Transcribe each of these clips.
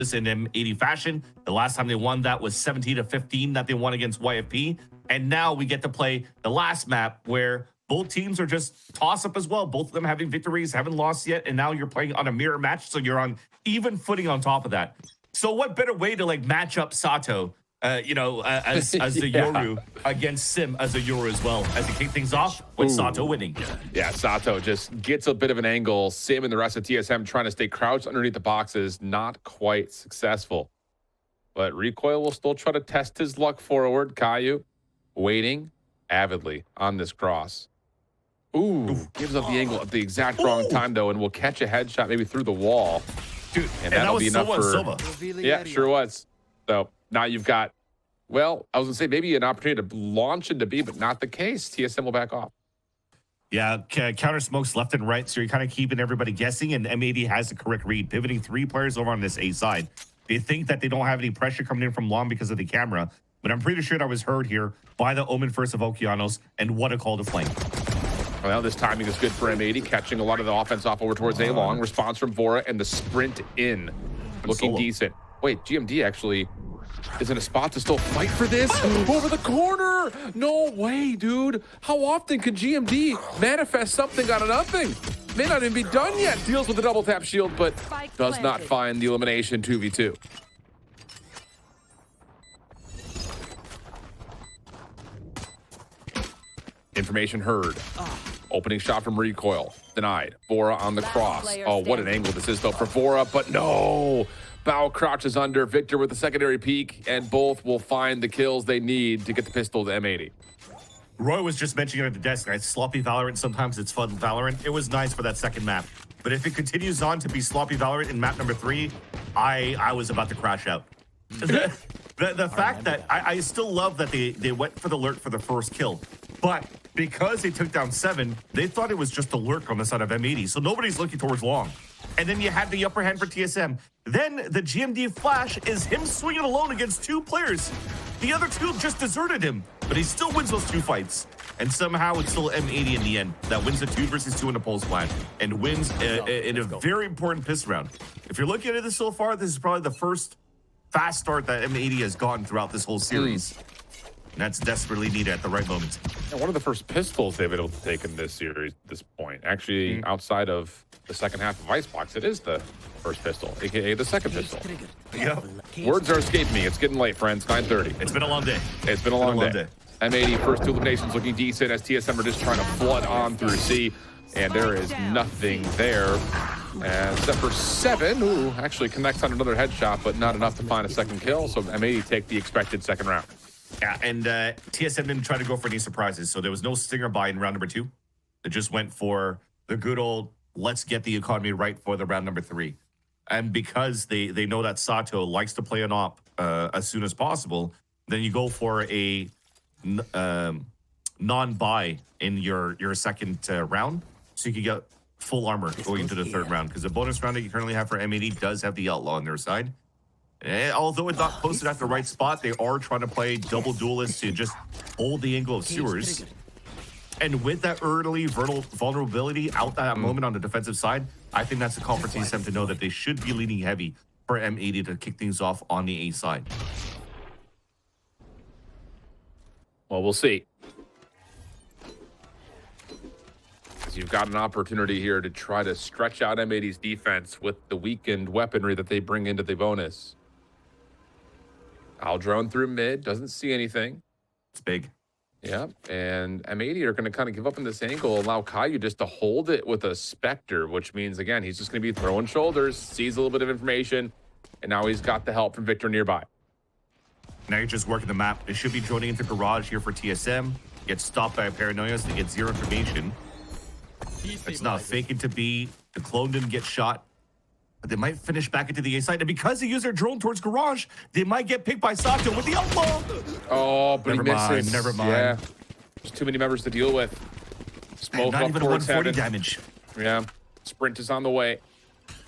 this in M80 fashion. The last time they won that was 17-15 that they won against YFP. And now we get to play the last map where both teams are just toss up as well. Both of them having victories, haven't lost yet. And now you're playing on a mirror match. So you're on even footing on top of that. So what better way to like match up Sato, as the Yoru against Sim as a Yoru as well, as he kick things off with Sato winning. Yeah, Sato just gets a bit of an angle. Sim and the rest of TSM trying to stay crouched underneath the boxes. Not quite successful. But Recoil will still try to test his luck forward. Caillou waiting avidly on this cross. Gives up the angle at the exact wrong time, though, and will catch a headshot maybe through the wall. Dude, and that'll be enough for... Silva. Yeah, sure was. So now you've got, well, I was going to say maybe an opportunity to launch into B, but not the case. TSM will back off. Yeah, counter smokes left and right, so you're kind of keeping everybody guessing, and M80 has the correct read, pivoting 3 players over on this A side. They think that they don't have any pressure coming in from long because of the camera, but I'm pretty sure that was heard here by the Omen first of Okeanos, and what a call to flame. Well, this timing is good for M80, catching a lot of the offense off over towards A long. Response from Vora, and the sprint in. Looking decent. Wait, GMD actually is in a spot to still fight for this. Over the corner! No way, dude. How often can GMD manifest something out of nothing? May not even be done yet. Deals with the double tap shield, but does not find the elimination 2v2. Information heard. Opening shot from Recoil. Denied. Vora on the cross. Oh, what an angle this is, though, for Vora, but no! Bao crouches under. Victor with the secondary peek, and both will find the kills they need to get the pistol to M80. Roy was just mentioning it at the desk, right? Sloppy Valorant, sometimes it's fun Valorant. It was nice for that second map. But if it continues on to be sloppy Valorant in map number 3, I was about to crash out. The fact that I still love that they went for the lurk for the first kill. But because they took down 7, they thought it was just a lurk on the side of M80. So nobody's looking towards long. And then you had the upper hand for TSM. Then the GMD flash is him swinging alone against 2 players. The other 2 just deserted him, but he still wins those 2 fights. And somehow it's still M80 in the end that wins the 2 versus 2 in the pulse plan and wins in a very important pistol round. If you're looking at this so far, this is probably the first fast start that M80 has gotten throughout this whole series. And that's desperately needed at the right moment. And one of the first pistols they've been able to take in this series at this point. Actually, outside of the second half of Icebox, it is the first pistol, aka the second pistol. Yep. Words are escaping me. It's getting late, friends. 9:30. It's been a long day. It's been a long day. M80 first 2 eliminations looking decent as TSM are just trying to flood on through C, and there is nothing there. Except for 7, who actually connects on another headshot, but not enough to find a second kill. So M80 take the expected second round. Yeah, and TSM didn't try to go for any surprises, so there was no stinger buy in round number 2. They just went for the good old, let's get the economy right for the round number 3. And because they know that Sato likes to play an op as soon as possible, then you go for a non-buy in your second round, so you can get full armor going into the 3rd round, because the bonus round that you currently have for M80 does have the Outlaw on their side. Although it's not posted at the right spot, they are trying to play double duelists to just hold the angle of sewers. And with that early vulnerability out that moment on the defensive side, I think that's a call for TSM to know that they should be leaning heavy for M80 to kick things off on the A side. Well, we'll see. Because you've got an opportunity here to try to stretch out M80's defense with the weakened weaponry that they bring into the bonus. I'll drone through mid, doesn't see anything. It's big. Yeah, and M80 are going to kind of give up in this angle, allow Caillou just to hold it with a Spectre, which means, again, he's just going to be throwing shoulders, sees a little bit of information, and now he's got the help from Victor nearby. Now you're just working the map. It should be droning into Garage here for TSM. Gets stopped by a Paranoia, so they get 0 information. It's not faking to be. The clone didn't get shot. But they might finish back into the A side. And because they use their drone towards Garage, they might get picked by Sato with the Outlaw. Oh, but never he misses. Mind, never mind. Yeah, there's too many members to deal with. Smoke not up even towards 140 heaven. damage. Yeah, sprint is on the way.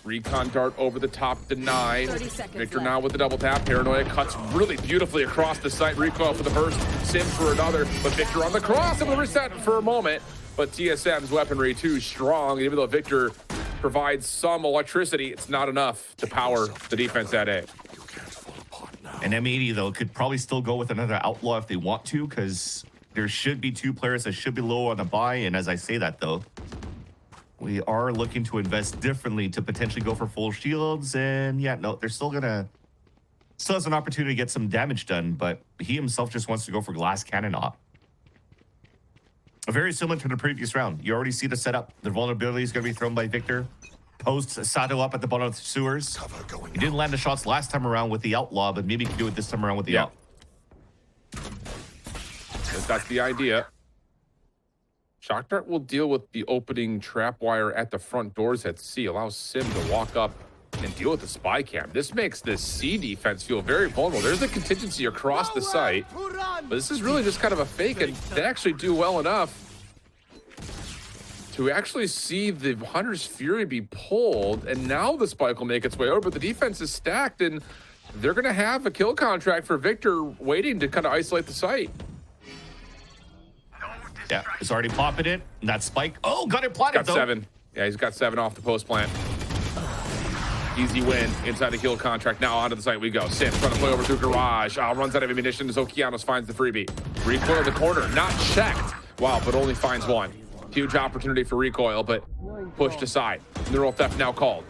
Recon dart over the top, denied. Victor now with the double tap. Paranoia cuts really beautifully across the site. Recoil for the first, Sim for another. But Victor on the cross, able to reset for a moment. But TSM's weaponry too strong. Even though Victor provides some electricity. It's not enough to power the defense at A. And M80, though, could probably still go with another outlaw if they want to, because there should be 2 players that should be low on the buy. And as I say that, though, we are looking to invest differently to potentially go for full shields. And yeah, no, they're still has an opportunity to get some damage done, but he himself just wants to go for glass cannon op. Very similar to the previous round. You already see the setup. The vulnerability is going to be thrown by Victor. Posts Sato up at the bottom of the sewers. He didn't land the shots last time around with the outlaw, but maybe he can do it this time around with the out. That's the idea. Shock Dart will deal with the opening trap wire at the front doors at C. Allows Sim to walk up and deal with the spy cam. This makes the C defense feel very vulnerable. There's a contingency across the site, but this is really just kind of a fake, and they actually do well enough to actually see the Hunter's Fury be pulled, and now the spike will make its way over, but the defense is stacked, and they're going to have a kill contract for Victor waiting to kind of isolate the site. Yeah, it's already popping it. And that spike. Oh, got it planted, Got 7. Yeah, he's got 7 off the post plant. Easy win inside the kill contract. Now onto the site we go. Sim trying to play over through garage. Runs out of ammunition as Okeanos finds the freebie. Recoil in the corner, not checked. Wow, but only finds 1. Huge opportunity for recoil, but pushed aside. Neural theft now called.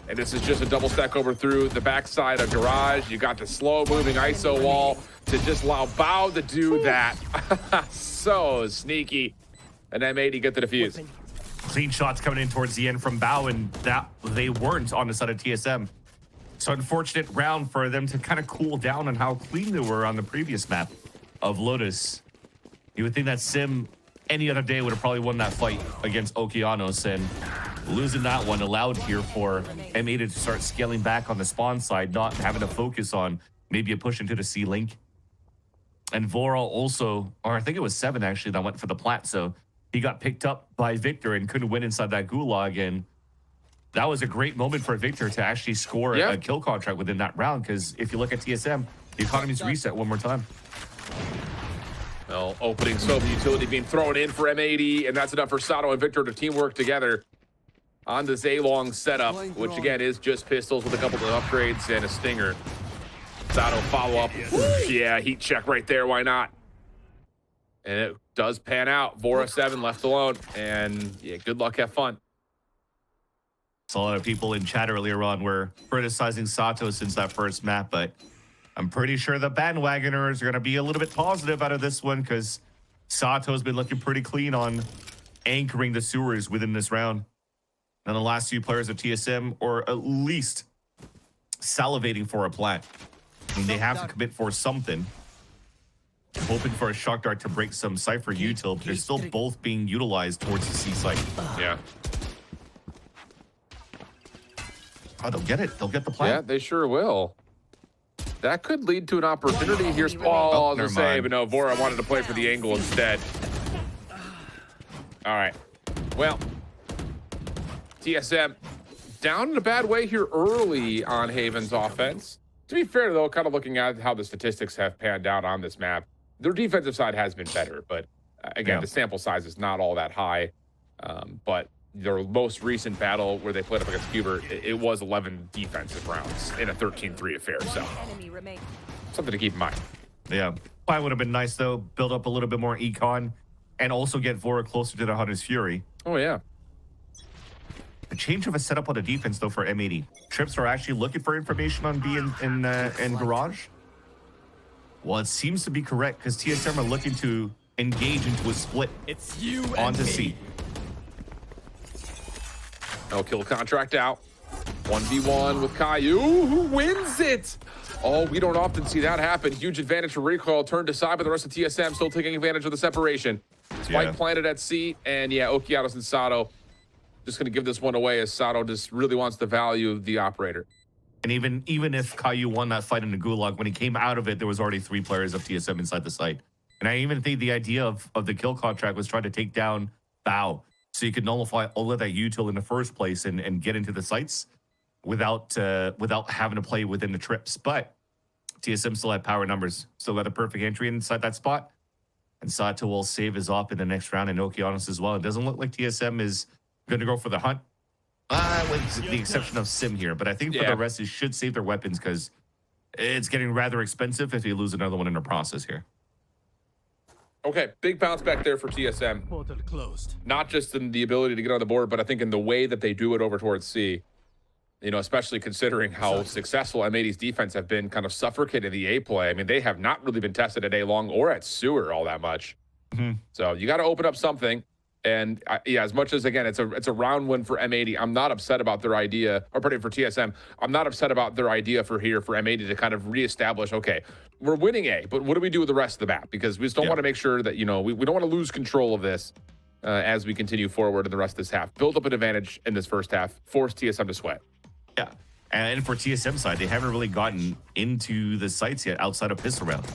And this is just a double stack over through the backside of garage. You got the slow moving ISO wall to just allow Bao to do that. So sneaky. And M80 get the defuse. Clean shots coming in towards the end from Bao, and that they weren't on the side of TSM. So unfortunate round for them to kind of cool down on how clean they were on the previous map of Lotus. You would think that Sim any other day would have probably won that fight against Okeanos, and losing that one allowed here for M80 to start scaling back on the spawn side, not having to focus on maybe a push into the C link. And Vora also, or I think it was 7 actually, that went for the plat, so he got picked up by Victor and couldn't win inside that gulag, and that was a great moment for Victor to actually score a kill contract within that round, because if you look at TSM, the economy's reset one more time. Well, opening Soviet utility being thrown in for M80, and that's enough for Sato and Victor to teamwork together on this A-long setup, which again is just pistols with a couple of upgrades and a stinger. Sato follow up. Yeah, heat check right there. Why not? And it does pan out. Vora 7 left alone. And yeah, good luck. Have fun. So a lot of people in chat earlier on were criticizing Sato since that first map, but I'm pretty sure the bandwagoners are going to be a little bit positive out of this one, because Sato's been looking pretty clean on anchoring the sewers within this round. And the last few players of TSM are at least salivating for a plant. I mean, they have to commit for something. Hoping for a shock dart to break some Cypher util, but they're still both being utilized towards the C site. Yeah. Oh, they'll get it. They'll get the plant. Yeah, they sure will. That could lead to an opportunity here. Oh, the save. But no, Vora wanted to play for the angle instead. All right. Well, TSM down in a bad way here early on Haven's offense. To be fair, though, kind of looking at how the statistics have panned out on this map, their defensive side has been better. But again, the sample size is not all that high. But their most recent battle where they played up against Hubert, it was 11 defensive rounds in a 13-3 affair. So something to keep in mind. Yeah. Probably would have been nice, though. Build up a little bit more econ and also get Vora closer to the Hunter's Fury. Oh, yeah. A change of a setup on the defense, though, for M80. Trips are actually looking for information on B and Garage. Well, it seems to be correct, because TSM are looking to engage into a split onto C. No kill contract out. 1v1 with Caillou, who wins it. Oh, we don't often see that happen. Huge advantage for Recoil. Turned aside, but the rest of TSM still taking advantage of the separation. Spike planted at C, and yeah, Okeanos and Sato just going to give this one away, as Sato just really wants to value the operator. And even if Caillou won that fight in the Gulag, when he came out of it, there was already 3 players of TSM inside the site. And I even think the idea of the kill contract was trying to take down Bao, so you could nullify all of that util in the first place and get into the sites without having to play within the trips. But TSM still had power numbers, still got a perfect entry inside that spot. And Sato will save his op in the next round, and Okeanos as well. It doesn't look like TSM is going to go for the hunt. With the exception of Sim here, but I think for the rest, they should save their weapons because it's getting rather expensive if you lose another one in the process here. Okay, big bounce back there for TSM. Portal closed. Not just in the ability to get on the board, but I think in the way that they do it over towards C. You know, especially considering how successful M80's defense have been kind of suffocating the A play. I mean, they have not really been tested at A long or at sewer all that much. So you got to open up something. And yeah, as much as, again, it's a round win for M80, I'm not upset about their idea, or pardon, for TSM, I'm not upset about their idea for M80 to kind of reestablish, okay, we're winning A, but what do we do with the rest of the map? Because we just don't want to make sure that, you know, we don't want to lose control of this as we continue forward in the rest of this half. Build up an advantage in this first half, force TSM to sweat. Yeah, and for TSM side, they haven't really gotten into the sites yet outside of pistol round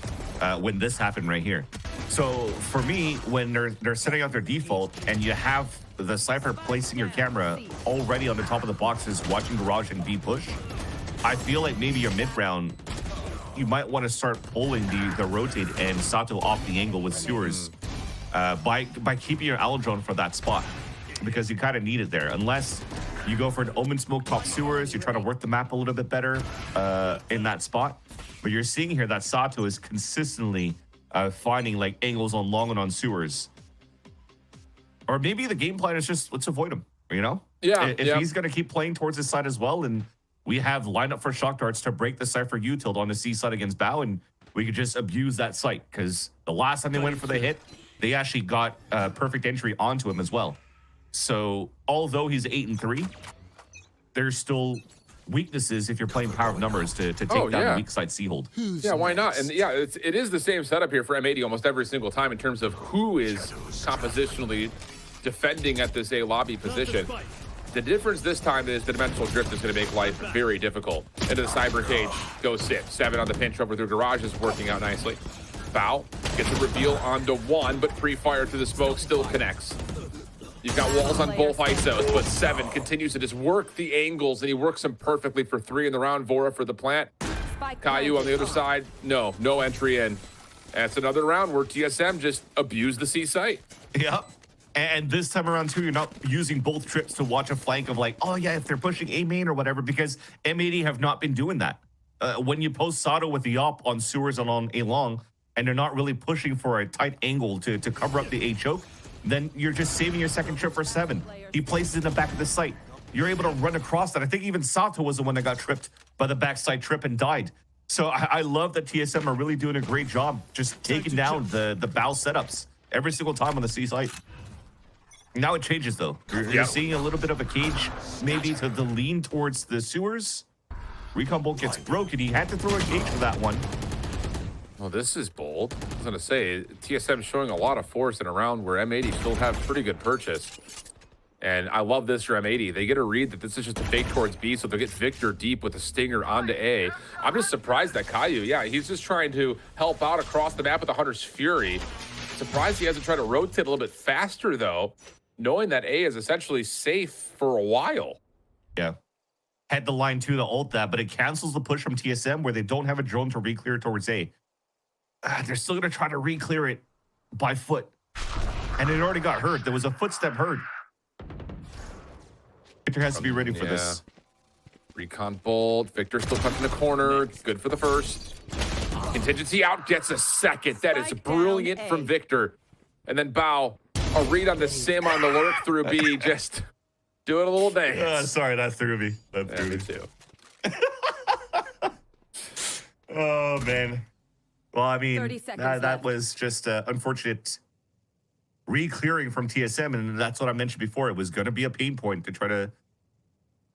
when this happened right here. So for me, when they're setting out their default and you have the Cypher placing your camera already on the top of the boxes, watching Garage and B push, I feel like maybe your mid round, you might want to start pulling the rotate and Sato off the angle with sewers by keeping your Owl drone for that spot, because you kind of need it there. Unless you go for an Omen smoke top sewers, you're trying to work the map a little bit better in that spot. But you're seeing here that Sato is consistently finding like angles on long and on sewers. Or maybe the game plan is just, let's avoid him, you know? Yeah. If he's going to keep playing towards his side as well, and we have lineup for shock darts to break the Cypher U-tilt on the C side against Bao, and we could just abuse that site, because the last time they went for the hit, they actually got perfect entry onto him as well. So although he's 8-3, there's still weaknesses if you're playing power of numbers to take down the weak side C-hold. Yeah, why not? And yeah, it is the same setup here for M80 almost every single time in terms of who is compositionally defending at this A lobby position. The difference this time is the dimensional drift is going to make life very difficult. Into the cyber cage goes Sip. 7 on the pinch over through Garage is working out nicely. Bao gets a reveal onto 1, but pre-fire to the smoke still connects. You've got walls on both ISOs, but 7 continues to just work the angles, and he works them perfectly for 3 in the round. Vora for the plant. Caillou on the other side, no entry in. That's another round where TSM just abused the C site. Yeah. And this time around, too, you're not using both trips to watch a flank of like, oh, yeah, if they're pushing A main or whatever, because M80 have not been doing that. When you post Sato with the op on sewers and on A long, and they're not really pushing for a tight angle to cover up the A choke, then you're just saving your second trip for 7. He places it in the back of the site. You're able to run across that. I think even Sato was the one that got tripped by the backside trip and died. So I love that TSM are really doing a great job just taking down the Bao setups every single time on the C site. Now it changes, though. You're seeing a little bit of a cage, maybe to the lean towards the sewers. Recon bolt gets broken. He had to throw a cage for that one. Well, this is bold. I was going to say, TSM showing a lot of force in a round where M80 still have pretty good purchase. And I love this for M80. They get a read that this is just a fake towards B, so they'll get Victor deep with a stinger onto A. I'm just surprised that Caillou, he's just trying to help out across the map with the Hunter's Fury. Surprised he hasn't tried to rotate a little bit faster, though, knowing that A is essentially safe for a while. Yeah. Had the line to the ult that, but it cancels the push from TSM where they don't have a drone to re-clear towards A. They're still going to try to re-clear it by foot. And it already got heard. There was a footstep heard. Victor has to be ready for this. Recon bolt. Victor still tucked in the corner. Good for the first. Contingency out, gets a second. That is brilliant from Victor. And then Bao, a read on the sim on the lurk through B, just doing a little dance. Sorry, that threw me. That threw me too. Oh, man. Well, I mean, that was just unfortunate re-clearing from TSM, and that's what I mentioned before. It was going to be a pain point to try to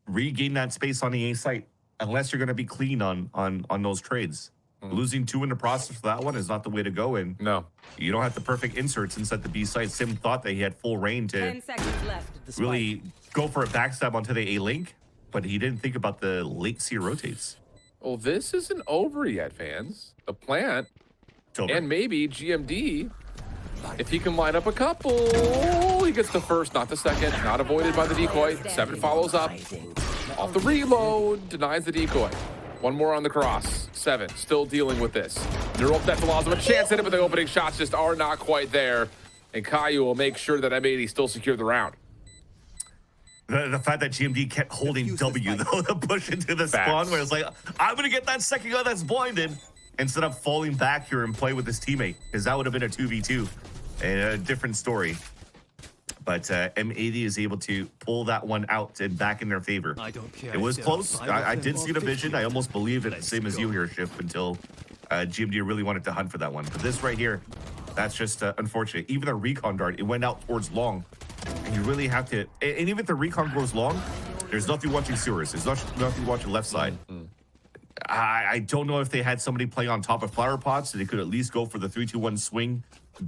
regain that space on the A site, unless you're going to be clean on those trades. Losing 2 in the process for that one is not the way to go. And no, you don't have the perfect inserts inside the B site. Sim thought that he had full reign to really go for a backstab onto the A link, but he didn't think about the late C rotates. Well, this isn't over yet, fans. The plant and maybe GMD, if he can line up a couple, he gets the first, not the second. Not avoided by the decoy. 7 follows up. Off the reload, denies the decoy. 1 more on the cross. 7 still dealing with this. Neural Death allows him a chance at it, but the opening shots just are not quite there. And Caillou will make sure that M80 still secure the round. The fact that GMD kept holding W, though, the push into the spawn, where it's like, I'm going to get that second gun that's blinded, instead of falling back here and play with his teammate, because that would have been a 2v2 and a different story. But M80 is able to pull that one out and back in their favor. I don't care. It was close. I did see the vision. I almost believed it, same as you here, Shift, until GMD really wanted to hunt for that one. But this right here, that's just unfortunate. Even the recon dart, it went out towards long. And you really have to, and even if the recon goes long, there's nothing watching sewers. There's nothing watching left side. I don't know if they had somebody play on top of flower pots, so they could at least go for the 3-2-1 swing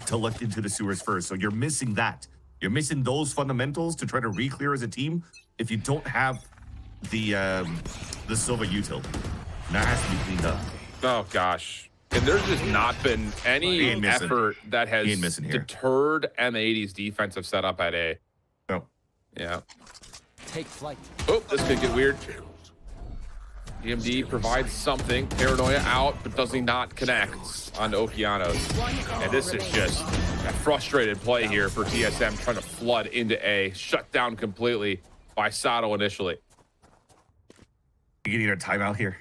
to look into the sewers first. So you're missing that. You're missing those fundamentals to try to re-clear as a team if you don't have the Silva util. That has to be cleaned up. Oh, gosh. And there's just not been any effort that has deterred M80's defensive setup at A. No. Yeah. Take flight. Oh, this could get weird. GMD provides something. Paranoia out, but does he not connect on Okeanos? And this is just a frustrated play here for TSM, trying to flood into A. Shut down completely by Sato initially. You're getting a timeout here.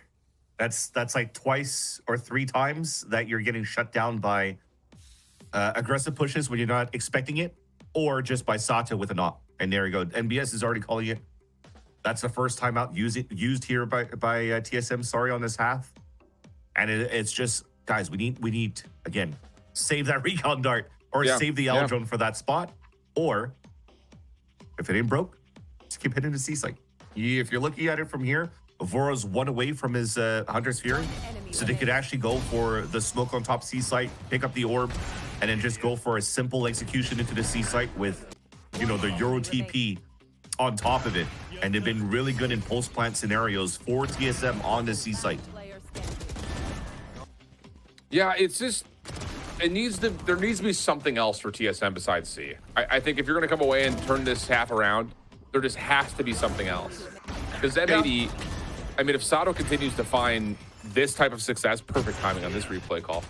That's like twice or 3 times that you're getting shut down by aggressive pushes when you're not expecting it, or just by Sato with a knock. And there you go. NBS is already calling it. That's the first timeout used here by TSM. Sorry on this half, and it's just, guys, we need again, save that recon dart or save the L drone for that spot, or if it ain't broke, just keep hitting the C site. If you're looking at it from here, Voro's 1 away from his Hunter's Fury, so they could actually go for the smoke on top C site, pick up the orb, and then just go for a simple execution into the C site with, you know, the Euro TP on top of it. And they've been really good in post-plant scenarios for TSM on the C site. Yeah, it's just, there needs to be something else for TSM besides C. I think if you're going to come away and turn this half around, there just has to be something else. Because M80, I mean, if Sato continues to find this type of success, perfect timing on this replay call,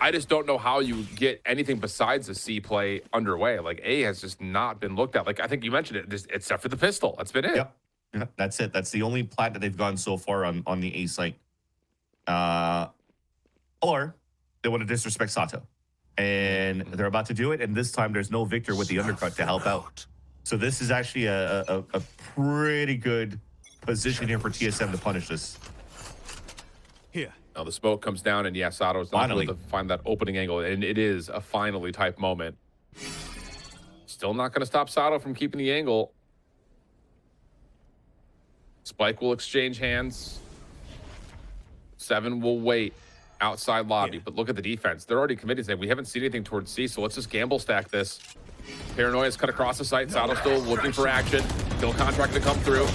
I just don't know how you get anything besides the C play underway. Like, A has just not been looked at. Like, I think you mentioned it, just, except for the pistol. That's been it. Yep. Yeah, that's it. That's the only plat that they've gone so far on the A site. Or they want to disrespect Sato. And they're about to do it. And this time there's no Victor with the undercut to help out. So this is actually a pretty good position here for TSM to punish this. Here. Now the smoke comes down, and Sato's not able to find that opening angle, and it is a finally type moment. Still not going to stop Sato from keeping the angle. Spike will exchange hands. 7 will wait outside lobby, but look at the defense. They're already committed, saying we haven't seen anything towards C, so let's just gamble stack this. Paranoia's cut across the site. Sato still looking for action. Kill contract to come through,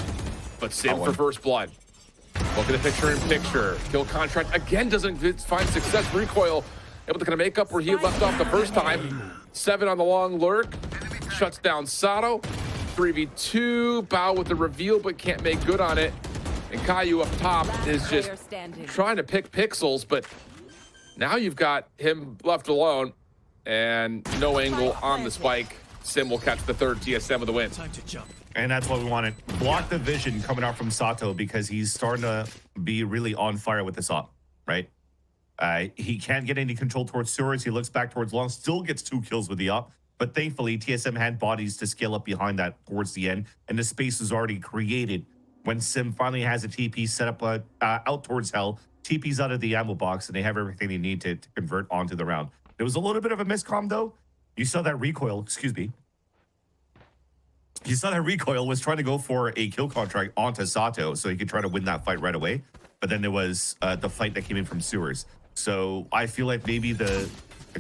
but Sim for first blood. Look at the picture-in-picture. Kill contract again doesn't find success. Recoil able to kind of make up where he left off the first time. 7 on the long lurk. Shuts down Sato. 3v2. Bao with the reveal, but can't make good on it. And Caillou up top is just trying to pick pixels, but now you've got him left alone and no angle on the spike. Sim will catch the third TSM with the win. Time to jump. And that's what we wanted. Block the vision coming out from Sato, because he's starting to be really on fire with this op, right? He can't get any control towards sewers. He looks back towards long, still gets 2 kills with the op. But thankfully, TSM had bodies to scale up behind that towards the end, and the space is already created when Sim finally has a TP set up out towards Hell. TP's out of the ammo box, and they have everything they need to convert onto the round. There was a little bit of a miscomm, though. You saw that recoil, excuse me. You saw that recoil was trying to go for a kill contract onto Sato so he could try to win that fight right away. But then there was the fight that came in from sewers. So I feel like maybe the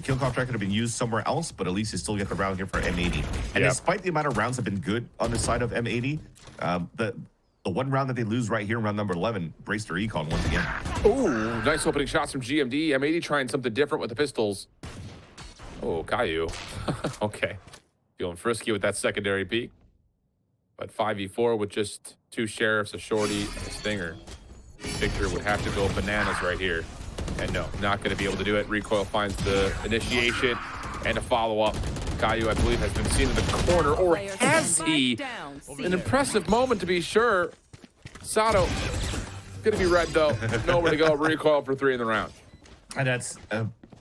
kill contract could have been used somewhere else, but at least you still get the round here for M80. And despite the amount of rounds have been good on the side of M80, the one round that they lose right here in round number 11 braced their econ once again. Ooh, nice opening shots from GMD. M80 trying something different with the pistols. Oh, Caillou. Okay. Feeling frisky with that secondary peek. But 5v4 with just 2 sheriffs, a shorty, and a stinger. Victor would have to go bananas right here. And no, not going to be able to do it. Recoil finds the initiation and a follow-up. Caillou, I believe, has been seen in the corner, or has he? An impressive moment to be sure. Sato, gonna be red though. Nowhere to go. Recoil for 3 in the round. And that's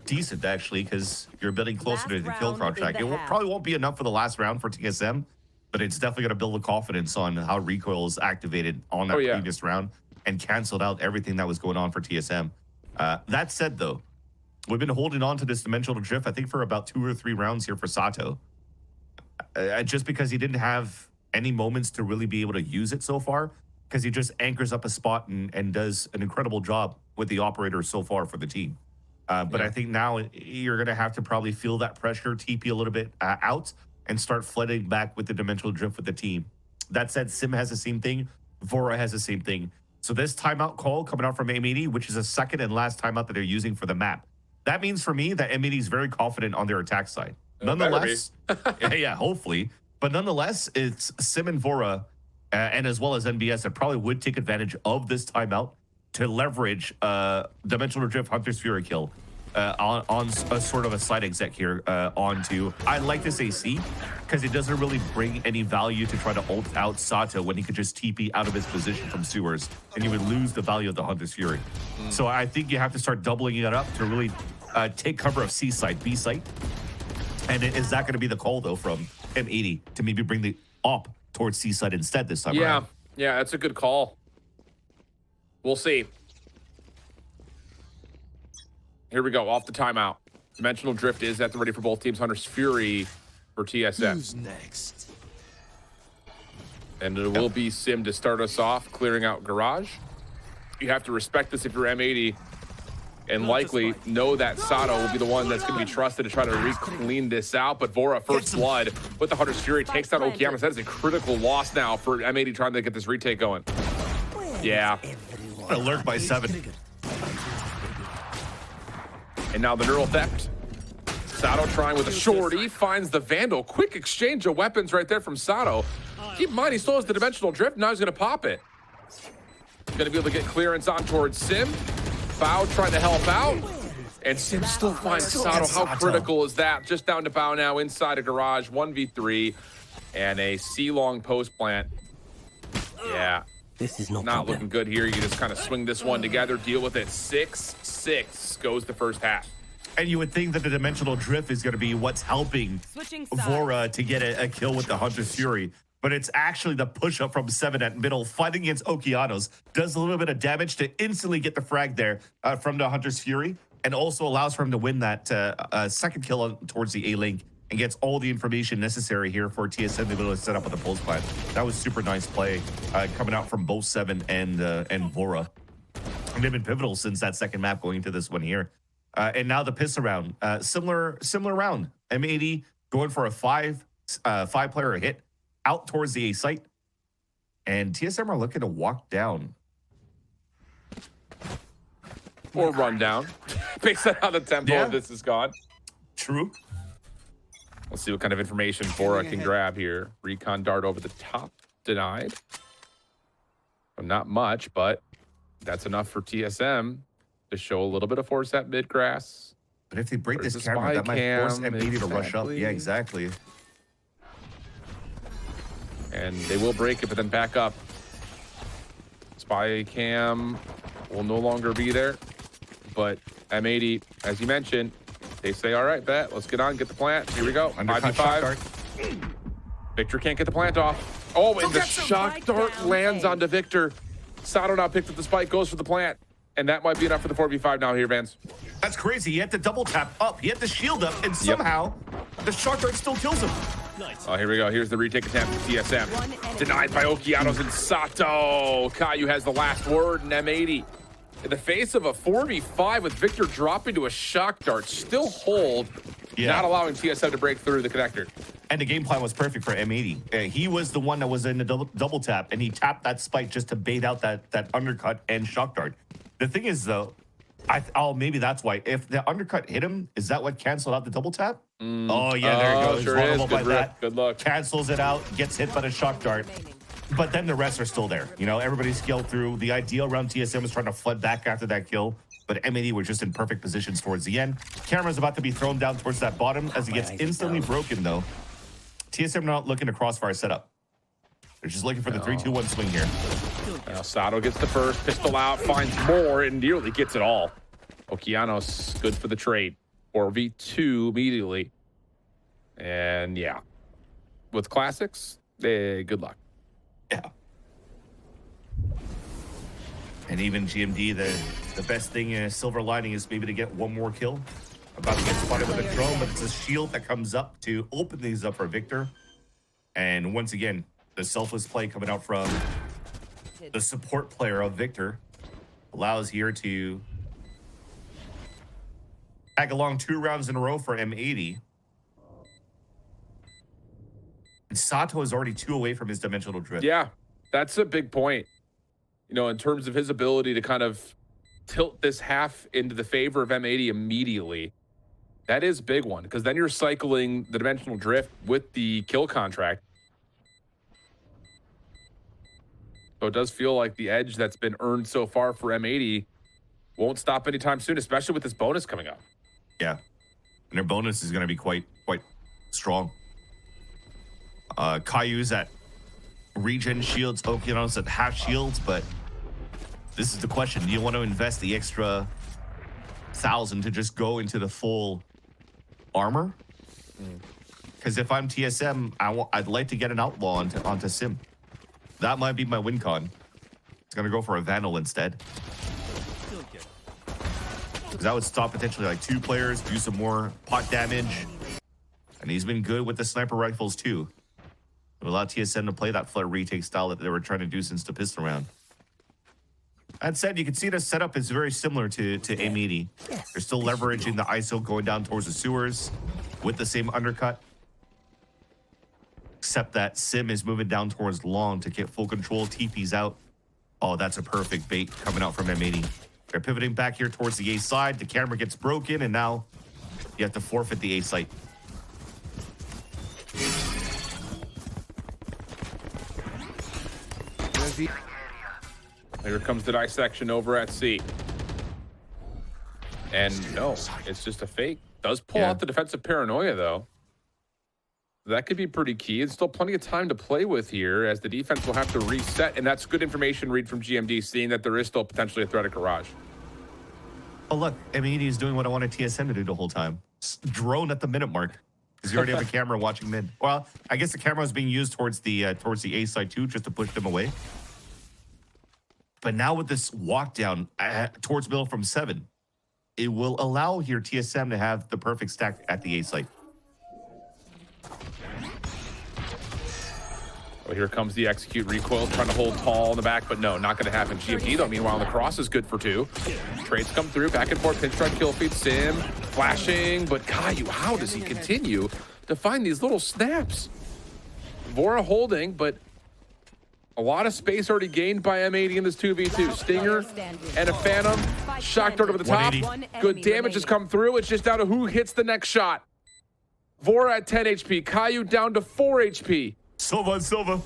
decent, actually, because you're building closer to the kill contract. It probably won't be enough for the last round for TSM, but it's definitely going to build the confidence on how recoil is activated on that previous round and canceled out everything that was going on for TSM. That said, though, we've been holding on to this dimensional drift, I think, for about 2 or 3 rounds here for Sato. Just because he didn't have any moments to really be able to use it so far, because he just anchors up a spot and does an incredible job with the operator so far for the team. But I think now you're going to have to probably feel that pressure, TP a little bit out, and start flooding back with the dimensional drift with the team. That said, Sim has the same thing. Vora has the same thing. So this timeout call coming out from M80, which is a second and last timeout that they're using for the map. That means for me that M80 is very confident on their attack side. Nonetheless, yeah, hopefully. But nonetheless, it's Sim and Vora, and as well as NBS, that probably would take advantage of this timeout to leverage Dimensional Drift Hunter's Fury kill on a sort of a side exec here onto, I like to say C, because it doesn't really bring any value to try to ult out Sato when he could just TP out of his position from sewers, and you would lose the value of the Hunter's Fury. So I think you have to start doubling it up to really take cover of C side, B side. And is that going to be the call, though, from M80 to maybe bring the op towards C side instead this time around? Yeah, that's a good call. We'll see. Here we go, off the timeout. Dimensional Drift is at the ready for both teams. Hunter's Fury for TSM. Who's next? And it will be Sim to start us off, clearing out Garage. You have to respect this if you're M80, and likely know that Sato will be the one that's going to be trusted to try to clean this out. But Vora, first blood with the Hunter's Fury, takes down Okiamas. That is a critical loss now for M80 trying to get this retake going. Yeah. Alert by 7. And now the neural theft. Sato trying with a shorty, finds the Vandal. Quick exchange of weapons right there from Sato. Keep in mind, he still has the dimensional drift. Now he's going to pop it. He's going to be able to get clearance on towards Sim. Bao trying to help out. And Sim still finds Sato. How critical is that? Just down to Bao now inside a Garage. 1v3. And a C-long post plant. Yeah. This is not looking good here. You just kind of swing this one together, deal with it. 6-6 goes the first half. And you would think that the dimensional drift is going to be what's helping Vora to get a kill with the Hunter's Fury. But it's actually the push-up from 7 at middle, fighting against Okianos. Does a little bit of damage to instantly get the frag there from the Hunter's Fury, and also allows for him to win that second kill towards the A-Link, and gets all the information necessary here for TSM to be able to set up with the pulse plan. That was super nice play coming out from both 7 and Vora. And they've been pivotal since that second map going into this one here. And now the piss around. Similar round. M80 going for a 5-player hit out towards the A site. And TSM are looking to walk down. Or run down, based on how the tempo of this is gone. True. Let's see what kind of information Vora can grab here. Recon dart over the top, denied. Well, not much, but that's enough for TSM to show a little bit of force at mid-grass. But if they break this camera, that might force M80 to rush up. Yeah, exactly. And they will break it, but then back up. Spy cam will no longer be there. But M80, as you mentioned, they say, all right, bet, let's get on, get the plant. Here we go. 5v5. Victor can't get the plant off. Oh, and the shock dart lands onto Victor. Sato now picked up the spike, goes for the plant. And that might be enough for the 4v5 now here, Vance. That's crazy. He had to double tap up. He had to shield up, and somehow the shock dart still kills him. Oh, here we go. Here's the retake attempt for TSM. Denied by Okianos and Sato. Caillou has the last word in M80. In the face of a 4v5 with Victor dropping to a shock dart, still hold, not allowing TSM to break through the connector. And the game plan was perfect for M80. He was the one that was in the double tap, and he tapped that spike just to bait out that undercut and shock dart. The thing is, though, maybe that's why. If the undercut hit him, is that what canceled out the double tap? Oh, yeah, there it goes. Sure is. Good rip. Good luck. Cancels it out, gets hit by the shock dart. But then the rest are still there. You know, everybody's scaled through. The idea around TSM is trying to flood back after that kill. but M80 were just in perfect positions towards the end. Camera's about to be thrown down towards that bottom as he gets instantly broken, though. TSM not looking to crossfire setup. They're just looking for the 3-2-1 swing here. Now Sato gets the first, pistol out, finds more, and nearly gets it all. Okeanos good for the trade. 4v2 immediately. And yeah, with classics, good luck. Yeah. And even GMD, the best thing in a silver lining is maybe to get one more kill. About to get spotted with a drone, but it's a shield that comes up to open things up for Victor. And once again, the selfless play coming out from the support player of Victor allows here to tag along 2 rounds in a row for M80. And Sato is already 2 away from his dimensional drift. Yeah, that's a big point. You know, in terms of his ability to kind of tilt this half into the favor of M80 immediately. That is a big one, because then you're cycling the dimensional drift with the kill contract. So it does feel like the edge that's been earned so far for M80 won't stop anytime soon, especially with this bonus coming up. Yeah, and their bonus is going to be quite strong. Cayu's at regen shields, Okeanos at half shields, but this is the question. Do you want to invest the extra 1,000 to just go into the full armor? Because if I'm TSM, I'd like to get an outlaw onto Sim. That might be my win con. It's going to go for a Vandal instead. Because that would stop potentially like 2 players, do some more pot damage. And he's been good with the sniper rifles too. It allowed TSM to play that flare retake style that they were trying to do since the pistol round. That said, you can see the setup is very similar to M80. They're still leveraging the ISO going down towards the sewers with the same undercut. Except that Sim is moving down towards long to get full control. TP's out. Oh, that's a perfect bait coming out from M80. They're pivoting back here towards the A side. The camera gets broken, and now you have to forfeit the A site. Here comes the dissection over at C. And no, it's just a fake. Does pull out the defensive paranoia, though. That could be pretty key. It's still plenty of time to play with here, as the defense will have to reset. And that's good information read from GMD, seeing that there is still potentially a threat at Garage. Oh, look, M80 is doing what I wanted TSM to do the whole time. Drone at the minute mark. Because you already have a camera watching mid. Well, I guess the camera is being used towards the A side too, just to push them away. But now with this walk down towards middle from 7, it will allow here TSM to have the perfect stack at the A site. Well, here comes the execute recoil, trying to hold tall in the back, but no, not going to happen. GMD, though, meanwhile, the cross is good for 2. Trades come through, back and forth, pinstripe kill feed, Sim, flashing, but Caillou, how does he continue to find these little snaps? Vora holding, but a lot of space already gained by M80 in this 2v2. Stinger and a Phantom, shock dart over the top. Good damage has come through. It's just down to who hits the next shot. Vora at 10 HP, Caillou down to 4 HP. Silva and Silva.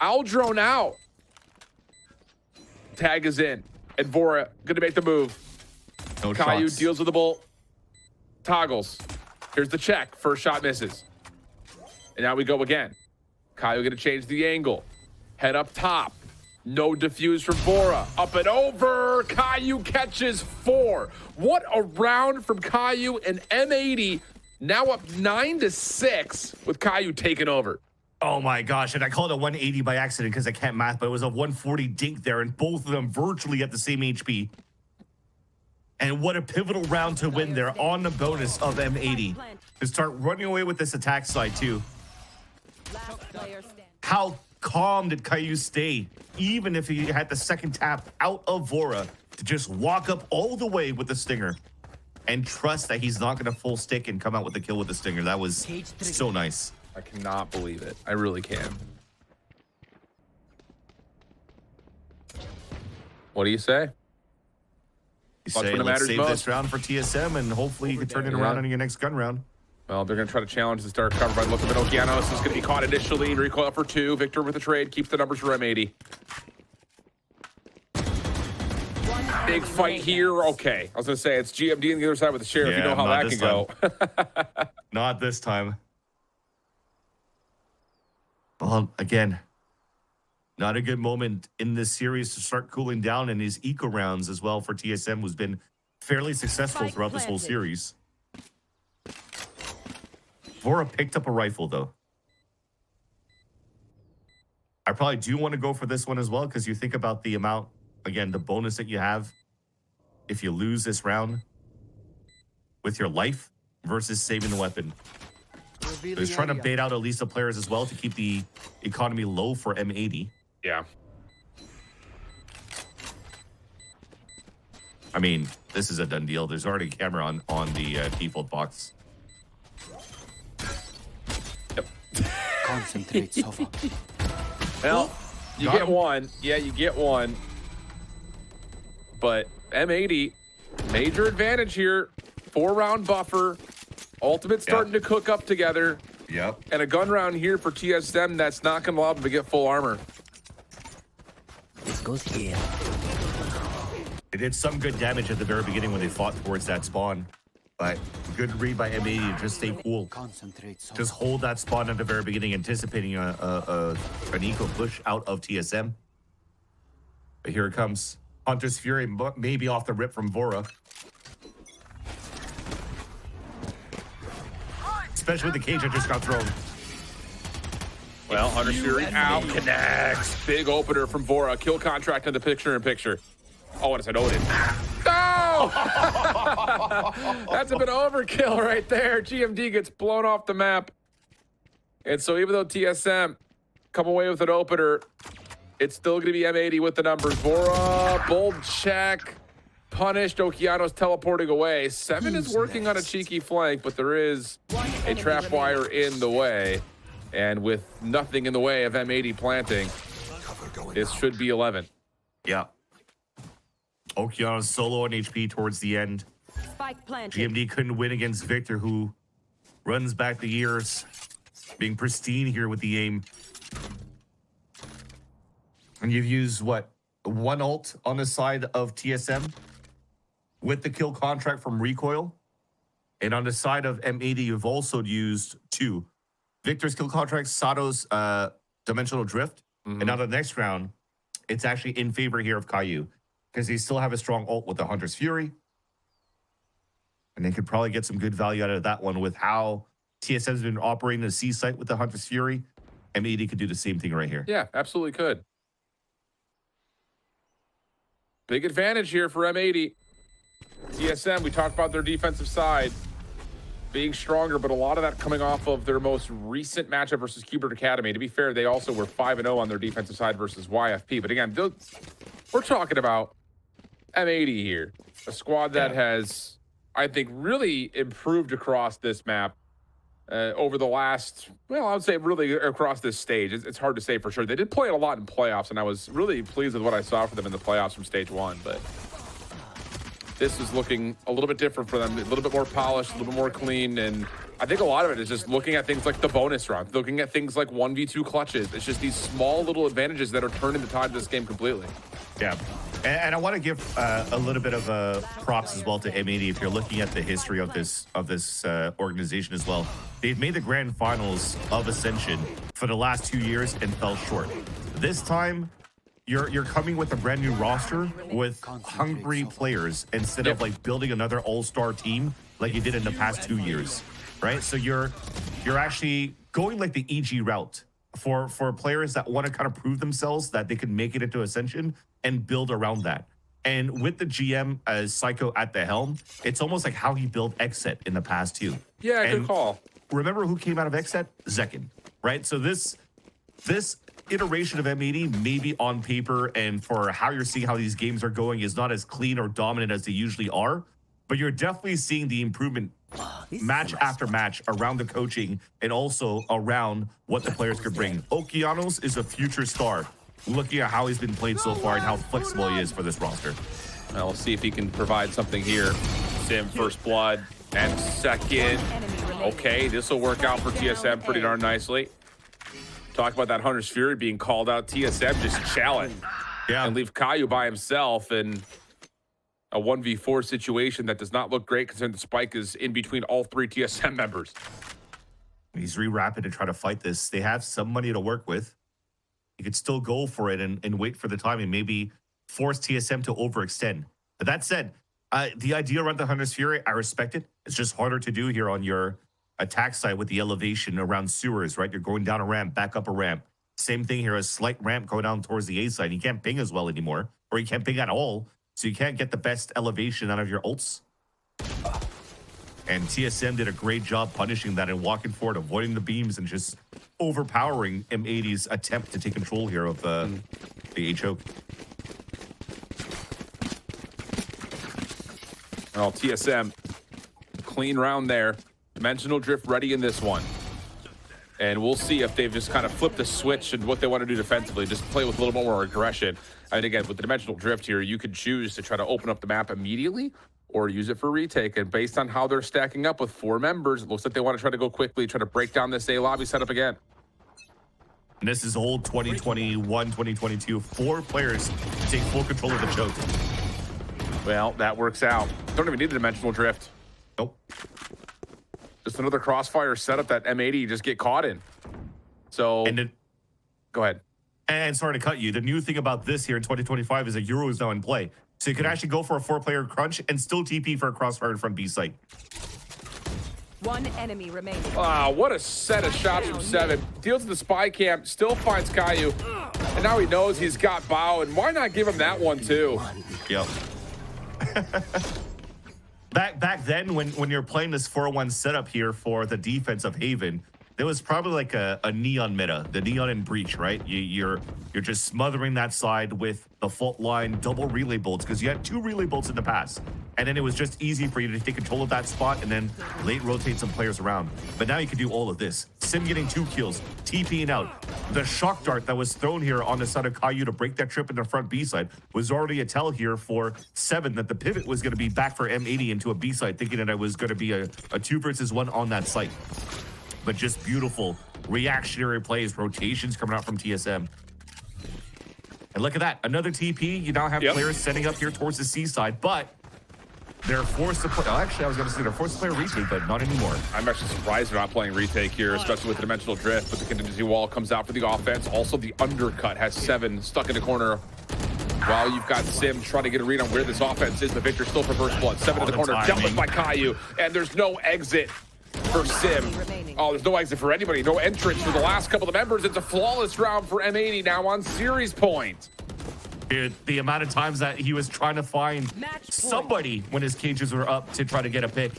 Owl drone out. Tag is in. And Vora gonna make the move. No Caillou shots. deals with the bolt. Toggles. Here's the check. First shot misses. And now we go again. Caillou gonna change the angle. Head up top. No defuse from Vora. Up and over. Caillou catches 4. What a round from Caillou, and M80 now up 9-6 with Caillou taking over. Oh my gosh, and I called it a 180 by accident because I can't math, but it was a 140 dink there, and both of them virtually at the same HP. And what a pivotal round to win there on the bonus of M80. To start running away with this attack side too. How calm did Caillou stay, even if he had the second tap out of Vora, to just walk up all the way with the Stinger and trust that he's not going to full stick and come out with the kill with the Stinger. That was so nice. I cannot believe it. I really can. What do you say? You say, let's save this round for TSM, and hopefully you can turn it around in your next gun round. Well, they're going to try to challenge the start cover by the look of it. Okeanos is going to be caught initially. Recoil for 2. Victor with the trade. Keeps the numbers for M80. Big fight here. Okay. I was going to say, it's GMD on the other side with the sheriff. You know how that can go. Not this time. Well, again, not a good moment in this series to start cooling down in these eco rounds as well for TSM, who's been fairly successful throughout this whole series. Vora picked up a rifle, though. I probably do want to go for this one as well, because you think about the amount, again, the bonus that you have if you lose this round with your life versus saving the weapon. He's trying to bait out at least the players as well to keep the economy low for M80. Yeah. I mean, this is a done deal. There's already a camera on the default box. Yep. Concentrate, Sofa. Well, you get one. Yeah, you get one. But M80, major advantage here. 4-round buffer. Ultimate starting to cook up together. Yep. And a gun round here for TSM that's not going to allow them to get full armor. This goes here. They did some good damage at the very beginning when they fought towards that spawn. But good read by M80 to just stay cool. Concentrate, Sofa. Just hold that spawn at the very beginning, anticipating an eco push out of TSM. But here it comes. Hunter's Fury, maybe off the rip from Vora. Especially with the cage that just got thrown. Well, Hunter's Fury out, connects. Big opener from Vora. Kill contract in the picture-in-picture. Oh, and it's an Odin. No! That's a bit of overkill right there. GMD gets blown off the map. And so even though TSM come away with an opener, it's still going to be M80 with the numbers. Vora, bold check. Punished. Okeanos teleporting away. 7 is working on a cheeky flank, but there is a trap wire in the way. And with nothing in the way of M80 planting, this should be 11. Yeah. Okeanos solo on HP towards the end. Spike planted. GMD couldn't win against Victor, who runs back the years, being pristine here with the aim. And you've used, what, 1 ult on the side of TSM with the kill contract from Recoil. And on the side of M80, you've also used 2. Victor's kill contract, Sato's dimensional drift. And now the next round, it's actually in favor here of Caillou, because they still have a strong ult with the Hunter's Fury. And they could probably get some good value out of that one with how TSM's been operating the C site with the Hunter's Fury. M80 could do the same thing right here. Yeah, absolutely could. Big advantage here for M80. TSM, we talked about their defensive side being stronger, but a lot of that coming off of their most recent matchup versus Cubert Academy. To be fair, they also were 5-0 on their defensive side versus YFP. But again, we're talking about M80 here, a squad that has, I think, really improved across this map over the last, well, I would say really across this stage. It's hard to say for sure. They did play it a lot in playoffs, and I was really pleased with what I saw for them in the playoffs from stage 1, but this is looking a little bit different for them, a little bit more polished, a little bit more clean, and I think a lot of it is just looking at things like the bonus round, looking at things like 1v2 clutches. It's just these small little advantages that are turning the tide of this game completely. Yeah, and I want to give a little bit of props as well to M80. If you're looking at the history of this organization as well, they've made the grand finals of Ascension for the last 2 years and fell short. This time, you're coming with a brand new roster with hungry players instead of like building another all-star team like you did in the past 2 years, right? So you're actually going like the EG route for players that want to kind of prove themselves that they can make it into Ascension and build around that. And with the GM as Psycho at the helm, it's almost like how he built Xset in the past too. Yeah, and good call. Remember who came out of Xset? Zekin, right? So this iteration of M80, maybe on paper and for how you're seeing how these games are going, is not as clean or dominant as they usually are, but you're definitely seeing the improvement match after match around the coaching and also around what the players could bring. Okeanos is a future star, looking at how he's been played so far and how flexible he is for this roster. Well, we'll see if he can provide something here. Sim, first blood, and second. Okay, this will work out for TSM pretty darn nicely. Talk about that Hunter's Fury being called out. TSM just challenge and leave Caillou by himself. And a 1v4 situation that does not look great considering the spike is in between all 3 TSM members. He's re-rapid to try to fight this. They have some money to work with. You could still go for it and wait for the time and maybe force TSM to overextend. But that said, the idea around the Hunter's Fury, I respect it. It's just harder to do here on your attack side with the elevation around sewers, right? You're going down a ramp, back up a ramp. Same thing here, a slight ramp going down towards the A side. You can't ping as well anymore, or you can't ping at all. So you can't get the best elevation out of your ults. And TSM did a great job punishing that and walking forward, avoiding the beams and just overpowering M80's attempt to take control here of the A choke. Well, TSM, clean round there. Dimensional drift ready in this one. And we'll see if they've just kind of flipped the switch and what they want to do defensively. Just play with a little more aggression. And again, with the dimensional drift here, you could choose to try to open up the map immediately or use it for retake. And based on how they're stacking up with 4 members, it looks like they want to try to go quickly, try to break down this A lobby setup again. And this is old 2021, 2022. 4 players take full control of the choke. Well, that works out. Don't even need a dimensional drift. Nope. Just another crossfire setup that M80 you just get caught in. So, go ahead. And sorry to cut you. The new thing about this here in 2025 is that Euro is now in play. So you could actually go for a 4-player crunch and still TP for a crossfire from B site. 1 enemy remaining. Wow, what a set of shots from 7. Deals to the spy camp, still finds Caillou. And now he knows he's got Bao, and why not give him that one too? Yep. Back then, when you're playing this 4-1 setup here for the defense of Haven, there was probably like a neon meta, the neon and breach, right? You're just smothering that side with the fault line double relay bolts because you had 2 relay bolts in the past, and then it was just easy for you to take control of that spot and then late rotate some players around. But now you can do all of this. Sim getting 2 kills, TPing out. The shock dart that was thrown here on the side of Caillou to break that trip in the front B side was already a tell here for 7 that the pivot was going to be back for M80 into a B side, thinking that it was going to be a 2 versus 1 on that site. But just beautiful reactionary plays, rotations coming out from TSM. And look at that, another TP. You now have players setting up here towards the C side, but they're forced to play. Oh, actually, I was going to say they're forced to play a retake, but not anymore. I'm actually surprised they're not playing retake here, especially with the dimensional drift. But the contingency wall comes out for the offense. Also, the undercut has 7 stuck in the corner. While you've got Sim trying to get a read on where this offense is, the Victor still for first blood. 7 in the corner, dealt with by Caillou, and there's no exit for Sim. Oh, there's no exit for anybody. No entrance for the last couple of members. It's a flawless round for M80 now on series point. Dude, the amount of times that he was trying to find somebody when his cages were up to try to get a pick.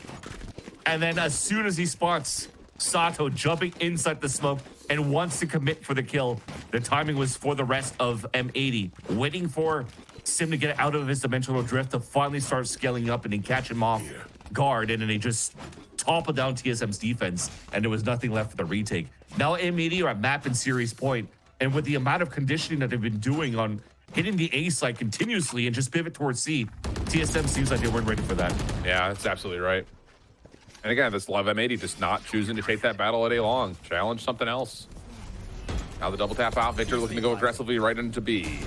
And then as soon as he spots Sato jumping inside the smoke and wants to commit for the kill, the timing was for the rest of M80, waiting for Sim to get out of his dimensional drift to finally start scaling up and then catch him off guard, and then they just topple down TSM's defense, and there was nothing left for the retake. Now M80 are at map and series point, and with the amount of conditioning that they've been doing on hitting the A side continuously and just pivot towards C, TSM seems like they weren't ready for that. Yeah, that's absolutely right. And again, this love M80 just not choosing to take that battle at A long. Challenge something else. Now the double tap out. Victor looking to go aggressively right into B.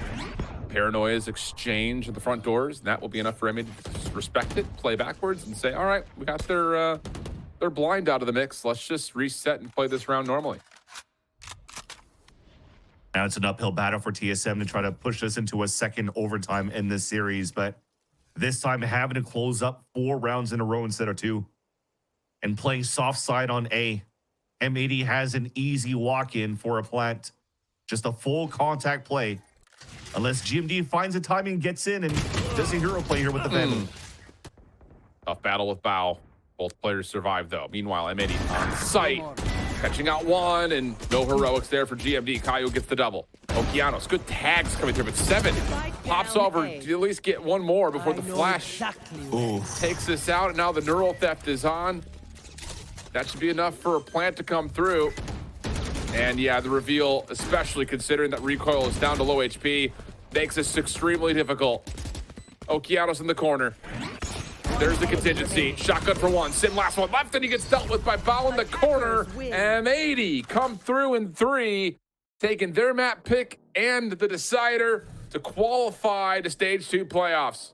Paranoia's exchange at the front doors. And that will be enough for M80 to just respect it, play backwards, and say, all right, we got their blind out of the mix. Let's just reset and play this round normally. Now it's an uphill battle for TSM to try to push us into a second overtime in this series, but this time having to close up 4 rounds in a row instead of 2. And playing soft side on A. M80 has an easy walk-in for a plant. Just a full contact play. Unless GMD finds the timing and gets in and does a hero play here with the Phantom. Tough battle with Bao. Both players survive though. Meanwhile, M80 on site. Catching out 1 and no heroics there for GMD. Caillou gets the double. Okeanos, good tags coming through, but 7 pops over to at least get 1 more before the flash takes this out. And now the neural theft is on. That should be enough for a plant to come through. And yeah, the reveal, especially considering that recoil is down to low HP, makes this extremely difficult. Okeanos in the corner. There's the contingency. Shotgun for 1. Sim last one left, and he gets dealt with by Bao in the corner. M80 come through in 3, taking their map pick and the decider to qualify to stage 2 playoffs.